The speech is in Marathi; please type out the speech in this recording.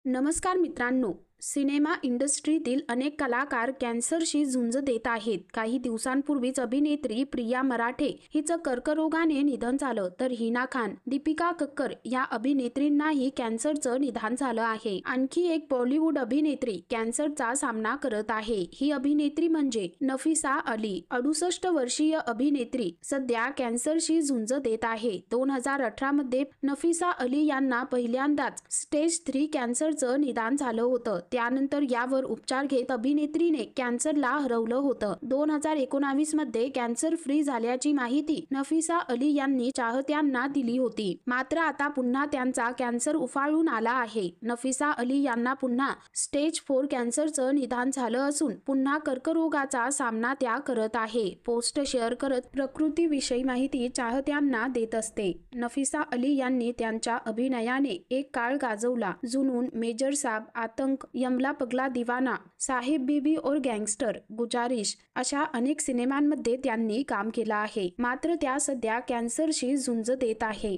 नमस्कार मित्रांनो, सिनेमा इंडस्ट्रीतील अनेक कलाकार कॅन्सरशी झुंज देत आहेत. काही दिवसांपूर्वीच अभिनेत्री प्रिया मराठे हिचं कर्करोगाने निधन झालं, तर हिना खान, दीपिका कक्कर या अभिनेत्रींनाही कॅन्सरचं निदान झालं आहे. आणखी एक बॉलिवूड अभिनेत्री कॅन्सरचा सामना करत आहे. ही अभिनेत्री म्हणजे नफिसा अली. 68 वर्षीय अभिनेत्री सध्या कॅन्सरशी झुंज देत आहे. 2018 मध्ये नफिसा अली यांना पहिल्यांदाच स्टेज 3 कॅन्सरचं निदान झालं होतं. त्यानंतर यावर उपचार घेत अभिनेत्रीने कॅन्सरला हरवलं होतं. 2019 मध्ये कॅन्सर फ्री झाल्याची माहिती नफिसा अली यांनी चाहत्यांना दिली होती. मात्र आता पुन्हा त्यांचा कॅन्सर उफाळून आला आहे. नफिसा अली यांना पुन्हा स्टेज 4 कॅन्सरचं निदान झालं असून पुन्हा कर्करोगाचा सामना त्या करत आहे. पोस्ट शेअर करत प्रकृतीविषयी माहिती चाहत्यांना देत असते. नफिसा अली यांनी त्यांच्या अभिनयाने एक काळ गाजवला. जुनून, मेजर साब, आतंक, यमला पगला दीवाना, साहेब बीबी और गँगस्टर, गुजारिश अशा अनेक सिनेमांमध्ये त्यांनी काम केलं आहे. मात्र त्या सध्या कॅन्सरशी झुंज देत आहे.